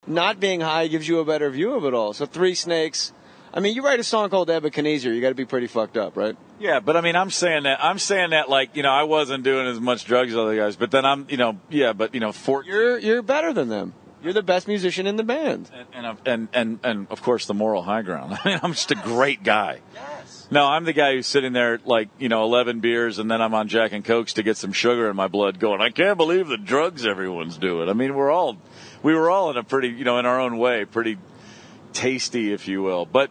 not being high gives you a better view of it all. So Three Snakes. I mean, you write a song called Ebenezer, you got to be pretty fucked up, right? Yeah, but I mean, I'm saying that like, I wasn't doing as much drugs as other guys, but then I'm, You're better than them. You're the best musician in the band. And of course the moral high ground. I mean, I'm just a great guy. Yes. No, I'm the guy who's sitting there like, 11 beers and then I'm on Jack and Cokes to get some sugar in my blood going, I can't believe the drugs everyone's doing. I mean, we were all in a pretty, in our own way, pretty tasty, if you will. But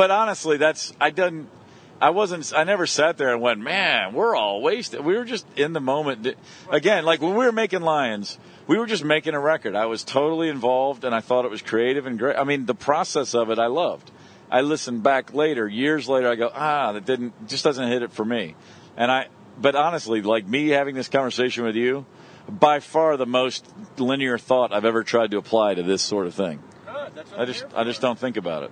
honestly, I never sat there and went, man, we're all wasted. We were just in the moment. Again, like when we were making Lions, we were just making a record. I was totally involved and I thought it was creative and great. I mean, the process of it I loved. I listened back later, years later, I go, just doesn't hit it for me. But honestly, like me having this conversation with you, by far the most linear thought I've ever tried to apply to this sort of thing. I just don't think about it.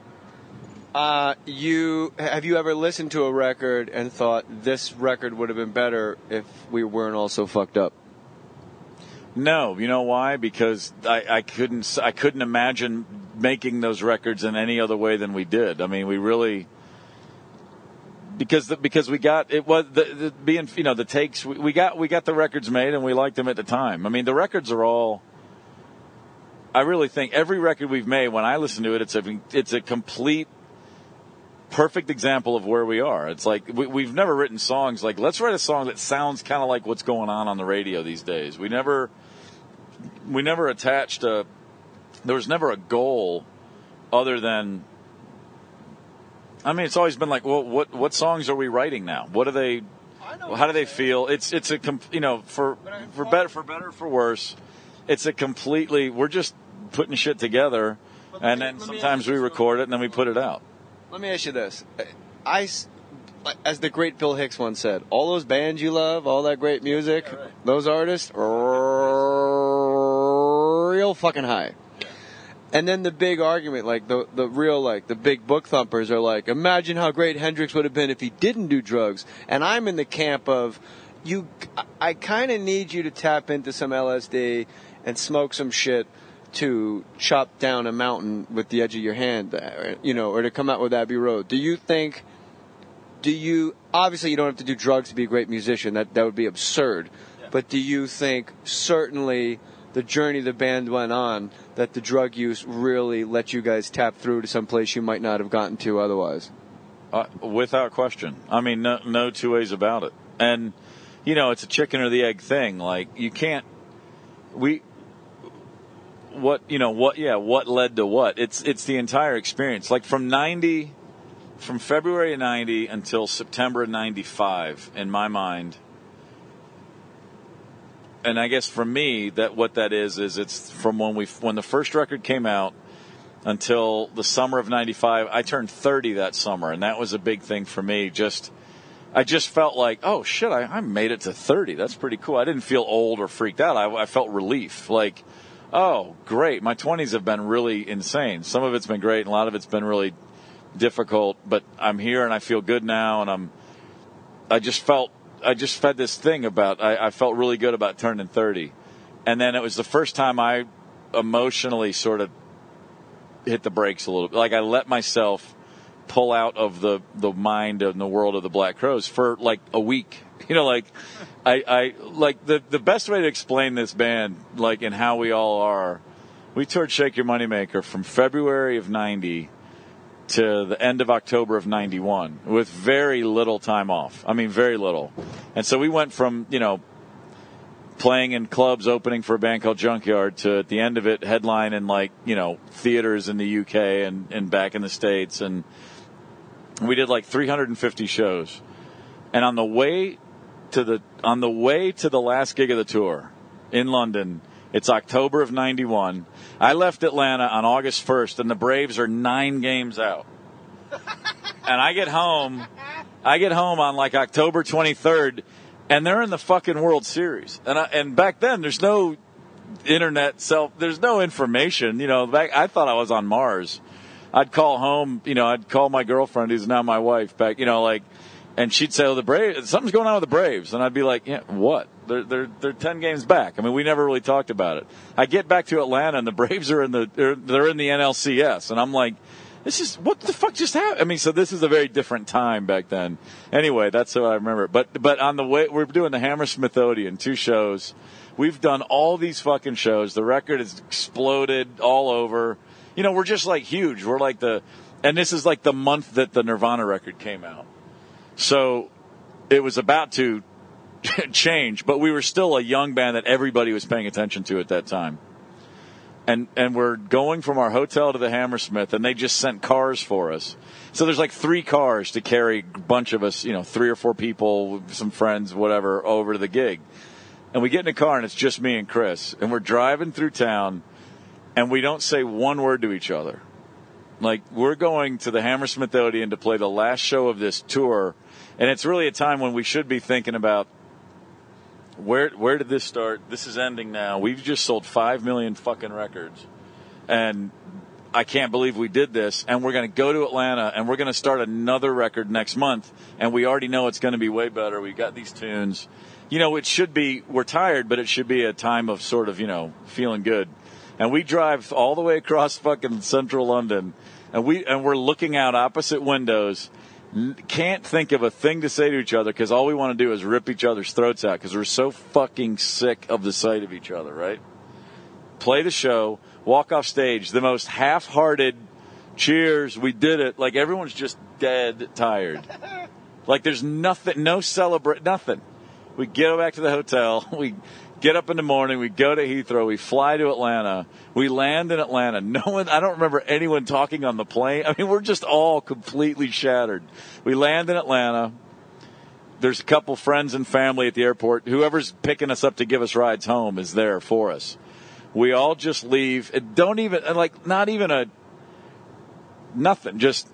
Have you ever listened to a record and thought this record would have been better if we weren't all so fucked up? No, you know why? Because I couldn't imagine making those records in any other way than we did. I mean, we really because we got it was the takes we got the records made and we liked them at the time. I mean, the records are all. I really think every record we've made, when I listen to it, it's a complete, perfect example of where we are. It's like we've never written songs like, let's write a song that sounds kind of like what's going on the radio these days. We never attached there was never a goal other than, I mean, it's always been like, well, what songs are we writing now? What are they, how do they feel? It's a, for better or for worse, it's a completely, we're just putting shit together, and then sometimes we record it and then we put it out. Let me ask you this. As the great Bill Hicks once said, all those bands you love, all that great music, yeah, right, those artists, real fucking high. Yeah. And then the big argument, like the real, like the big book thumpers are like, imagine how great Hendrix would have been if he didn't do drugs. And I'm in the camp of, I kind of need you to tap into some LSD and smoke some shit to chop down a mountain with the edge of your hand, or to come out with Abbey Road. Obviously you don't have to do drugs to be a great musician. That would be absurd. Yeah. But do you think certainly the journey the band went on, that the drug use really let you guys tap through to some place you might not have gotten to otherwise? Without question. I mean, no two ways about it. And, it's a chicken or the egg thing. Like, you can't, what led to what? It's the entire experience. Like from February of 90 until September of 95, in my mind. And I guess for me, what that is it's from when the first record came out until the summer of 95. I turned 30 that summer, and that was a big thing for me. I just felt like, oh shit, I made it to 30. That's pretty cool. I didn't feel old or freaked out. I felt relief. Like, oh, great. My 20s have been really insane. Some of it's been great, and a lot of it's been really difficult. But I'm here, and I feel good now, and I just fed this thing about, I felt really good about turning 30. And then it was the first time I emotionally sort of hit the brakes a little bit. Like I let myself pull out of the mind and the world of the Black Crowes for like a week. I like the best way to explain this band, like, and how we all are, we toured Shake Your Moneymaker from February of 90 to the end of October of 91 with very little time off. I mean, very little. And so we went from, playing in clubs, opening for a band called Junkyard, to at the end of it headlining like, theaters in the UK and back in the States. And we did like 350 shows. And on the way to the last gig of the tour in London, it's October of 91. I left Atlanta on August 1st, and the Braves are 9 games out. And I get home on like October 23rd, and they're in the fucking World Series. And back then, there's no internet, there's no information. I thought I was on Mars. I'd call home, I'd call my girlfriend, who's now my wife, back, and she'd say, oh, the Braves, something's going on with the Braves. And I'd be like, yeah, what? They're 10 games back. I mean, we never really talked about it. I get back to Atlanta, and the Braves are they're in the NLCS, and I'm like, what the fuck just happened? I mean, so this is a very different time back then. Anyway, that's how I remember it. But on the way, we're doing the Hammersmith Odeon, 2 shows. We've done all these fucking shows. The record has exploded all over. You know, we're just like huge. We're like and this is like the month that the Nirvana record came out. So it was about to change, but we were still a young band that everybody was paying attention to at that time. And we're going from our hotel to the Hammersmith, and they just sent cars for us. So there's like 3 cars to carry a bunch of us, 3 or 4 people, some friends, whatever, over to the gig. And we get in a car, and it's just me and Chris. And we're driving through town, and we don't say one word to each other. Like, we're going to the Hammersmith Odeon to play the last show of this tour. And it's really a time when we should be thinking about, where did this start? This is ending now. We've just sold 5 million fucking records. And I can't believe we did this. And we're going to go to Atlanta, and we're going to start another record next month. And we already know it's going to be way better. We got these tunes. It should be, we're tired, but it should be a time of sort of, feeling good. And we drive all the way across fucking central London, and we're looking out opposite windows. Can't think of a thing to say to each other because all we want to do is rip each other's throats out because we're so fucking sick of the sight of each other, right? Play the show, walk off stage, the most half-hearted cheers, we did it. Like, everyone's just dead tired. Like, there's nothing, no celebrate, nothing. We get back to the hotel, we get up in the morning, we go to Heathrow, we fly to Atlanta, we land in Atlanta. I don't remember anyone talking on the plane. I mean, we're just all completely shattered. We land in Atlanta. There's a couple friends and family at the airport. Whoever's picking us up to give us rides home is there for us. We all just leave. Nothing, just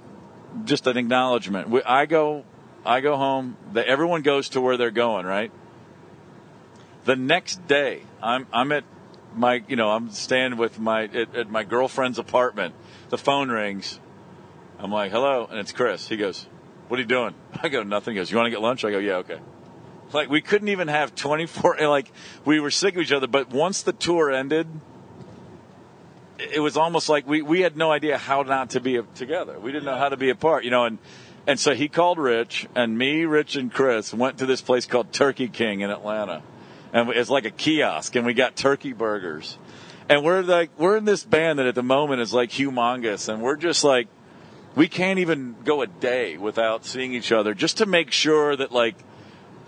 an acknowledgement. I go home. Everyone goes to where they're going, right? The next day, I'm at my, I'm staying with at my girlfriend's apartment. The phone rings. I'm like, hello, and it's Chris. He goes, what are you doing? I go, nothing. He goes, you want to get lunch? I go, yeah, okay. Like, we couldn't even have 24, like, we were sick of each other, but once the tour ended, it was almost like we had no idea how not to be together. We didn't know how to be apart, and so he called Rich, and me, Rich, and Chris went to this place called Turkey King in Atlanta. And it's like a kiosk, and we got turkey burgers. And we're in this band that at the moment is like humongous, and we're just like, we can't even go a day without seeing each other just to make sure that, like,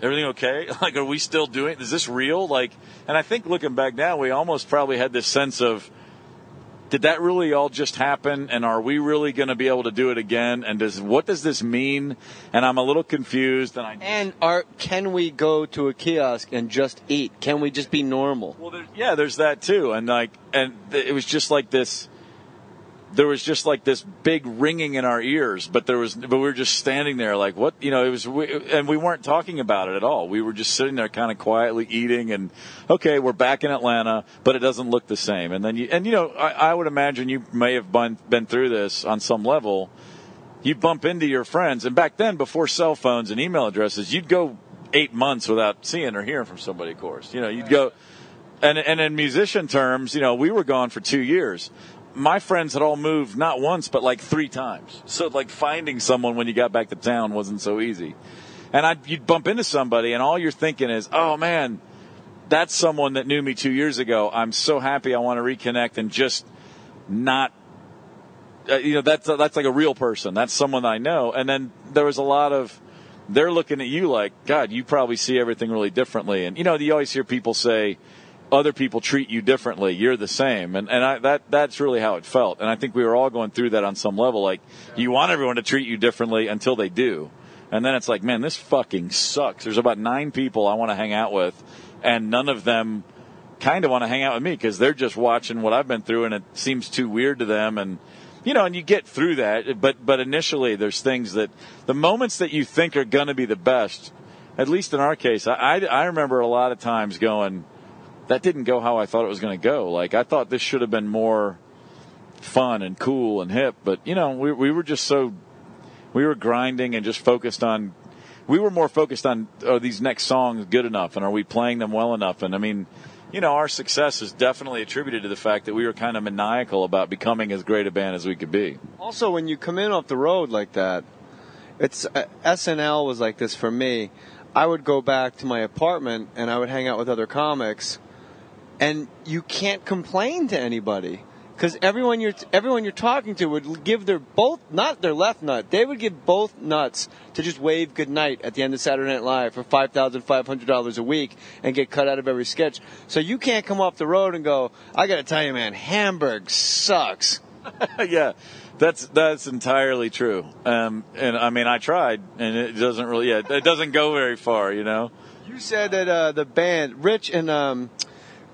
everything okay? Like, are we still doing it? Is this real? Like, and I think looking back now, we almost probably had this sense of, did that really all just happen? And are we really going to be able to do it again? And what does this mean? And I'm a little confused. Can we go to a kiosk and just eat? Can we just be normal? Well, there's that too. And it was just like this. There was just like this big ringing in our ears, but we were just standing there like, what, and we weren't talking about it at all. We were just sitting there kind of quietly eating, and okay, we're back in Atlanta, but it doesn't look the same. And then I would imagine you may have been through this on some level. You bump into your friends, and back then, before cell phones and email addresses, you'd go 8 months without seeing or hearing from somebody, of course. You'd go, and in musician terms, we were gone for 2 years. My friends had all moved not once, but like 3 times. So, like, finding someone when you got back to town wasn't so easy. And you'd bump into somebody, and all you're thinking is, oh, man, that's someone that knew me 2 years ago. I'm so happy. I want to reconnect and just not, that's like a real person. That's someone I know. And then there was a lot of, they're looking at you like, God, you probably see everything really differently. And, you always hear people say, other people treat you differently. You're the same. And that's really how it felt. And I think we were all going through that on some level. Like, you want everyone to treat you differently until they do. And then it's like, man, this fucking sucks. There's about 9 people I want to hang out with, and none of them kind of want to hang out with me because they're just watching what I've been through, and it seems too weird to them. And, and you get through that. But initially there's things that the moments that you think are going to be the best, at least in our case, I remember a lot of times going, that didn't go how I thought it was going to go. Like, I thought this should have been more fun and cool and hip, but we were just we were grinding and just focused on, we were more focused on, are these next songs good enough, and are we playing them well enough? And I mean, you know, our success is definitely attributed to the fact that we were kind of maniacal about becoming as great a band as we could be. Also, when you come in off the road like that, it's SNL was like this for me. I would go back to my apartment and I would hang out with other comics, and you can't complain to anybody because everyone you're talking to would give their not their left nut, they would give both nuts to just wave goodnight at the end of Saturday Night Live for $5,500 a week and get cut out of every sketch. So you can't come off the road and go, I got to tell you, man, Hamburg sucks. Yeah. That's entirely true. And I mean, I tried, and it doesn't really, it doesn't go very far, you know? You said that the band, Rich and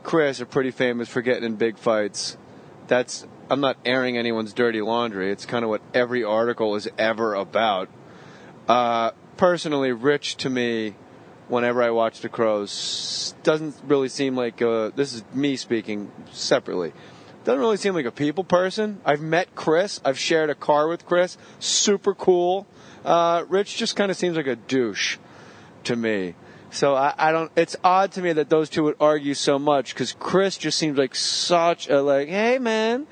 Chris are pretty famous for getting in big fights. I'm not airing anyone's dirty laundry. It's kind of what every article is ever about. Personally, Rich to me, whenever I watch the Crows, doesn't really seem like, this is me speaking separately, doesn't really seem like a people person. I've met Chris. I've shared a car with Chris. Super cool. Rich just kind of seems like a douche to me. So I don't. It's odd to me that those two would argue so much because Chris just seems like such a hey man,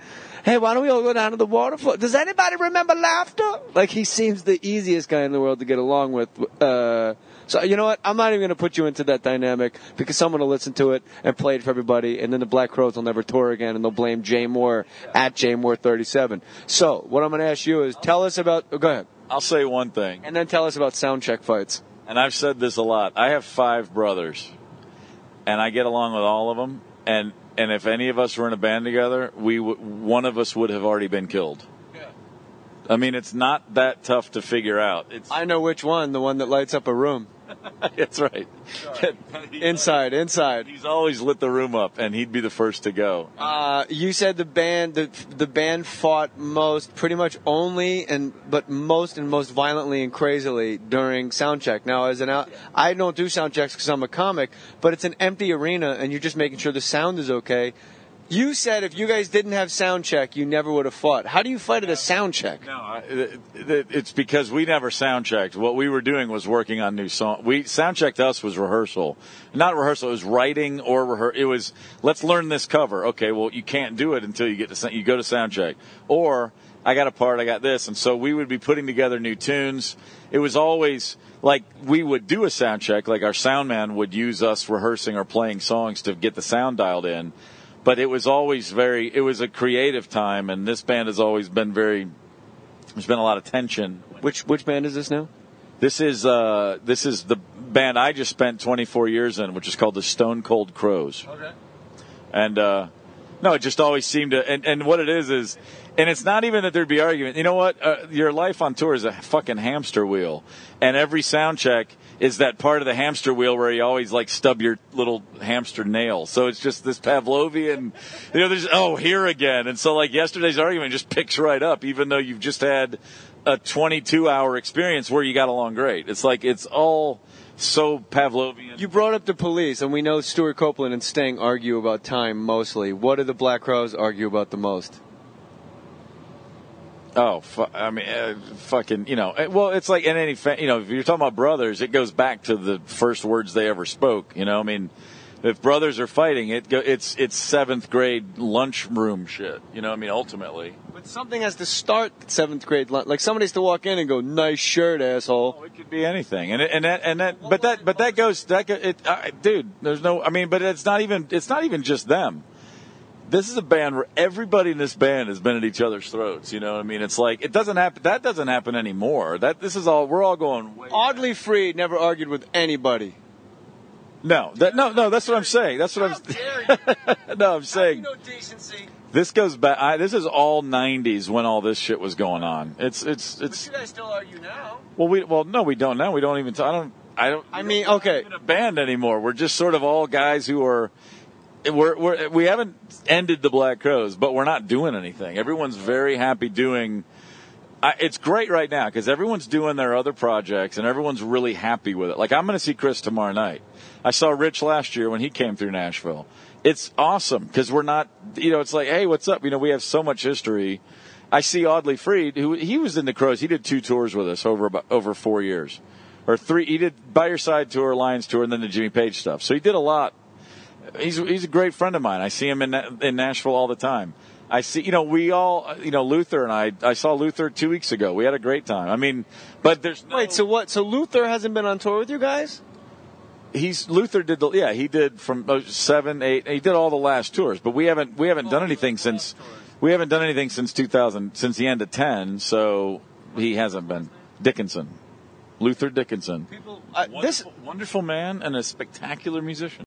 hey, why don't we all go down to the waterfall? Does anybody remember laughter? Like he seems the easiest guy in the world to get along with. So you know what? I'm not even going to put you into that dynamic because someone will listen to it and play it for everybody, and then the Black Crowes will never tour again, and they'll blame Jay Mohr at Jay Mohr 37. So what I'm going to ask you is tell us about. Go ahead. I'll say one thing, and then tell us about sound check fights. And I've said this a lot. I have 5 brothers, and I get along with all of them. And if any of us were in a band together, one of us would have already been killed. Yeah. I mean, it's not that tough to figure out. I know which one, the one that lights up a room. That's right. Inside. He's always lit the room up, and he'd be the first to go. You said the band fought pretty much only, but most violently and crazily during sound check. Now, I don't do sound checks because I'm a comic, but it's an empty arena, and you're just making sure the sound is okay. You said if you guys didn't have sound check, you never would have fought. How do you fight at a sound check? No, it's because we never sound checked. What we were doing was working on new songs. Sound check to us was rehearsal. Not rehearsal, it was writing or rehearsal. It was, let's learn this cover. Okay, well, you can't do it until you go to sound check. Or, I got a part, I got this. And so we would be putting together new tunes. It was always like we would do a sound check, like our sound man would use us rehearsing or playing songs to get the sound dialed in. But it was always it was a creative time, and this band has always been there's been a lot of tension. Which band is this now? This is the band I just spent 24 years in, which is called the Stone Cold Crows. Okay. And, no, it just always seemed to, and what it is, and it's not even that there'd be argument. You know what? Your life on tour is a fucking hamster wheel. And every sound check is that part of the hamster wheel where you always stub your little hamster nail. So it's just this Pavlovian, there's, here again. And so yesterday's argument just picks right up, even though you've just had a 22-hour experience where you got along great. It's it's all so Pavlovian. You brought up the Police, and we know Stuart Copeland and Sting argue about time mostly. What do the Black Crowes argue about the most? Oh, fucking, well, it's like in any, if you're talking about brothers, it goes back to the first words they ever spoke, if brothers are fighting, it's 7th grade lunchroom shit, ultimately. But something has to start 7th grade, like somebody has to walk in and go, nice shirt, asshole. Oh, it could be anything. Dude, there's no, but it's not even just them. This is a band where everybody in this band has been at each other's throats. You know what I mean? It's it doesn't happen. That doesn't happen anymore. We're all going way Oddly back. Freed never argued with anybody. No, that's what I'm saying. That's what I'm saying. No decency. This goes back. This is all '90s when all this shit was going on. It's. But you guys still argue now. No, we don't now. We don't even. Okay. In a band anymore. We're just sort of all guys who are. We haven't ended the Black Crowes, but we're not doing anything. Everyone's very happy doing. It's great right now because everyone's doing their other projects and everyone's really happy with it. I'm going to see Chris tomorrow night. I saw Rich last year when he came through Nashville. It's awesome because we're not. It's hey, what's up? We have so much history. I see Oddly Freed, who he was in the Crowes. He did 2 tours with us over 4 years. or 3. He did By Your Side tour, Lions tour, and then the Jimmy Page stuff. So he did a lot. He's a great friend of mine. I see him in Nashville all the time. I see, we all, Luther and I saw Luther 2 weeks ago. We had a great time. I mean, but there's no... Wait, so what? So Luther hasn't been on tour with you guys? Luther did he did from 7, 8, he did all the last tours, but we haven't done anything since 2000, since the end of 10, so he hasn't been. Luther Dickinson. People, wonderful man and a spectacular musician.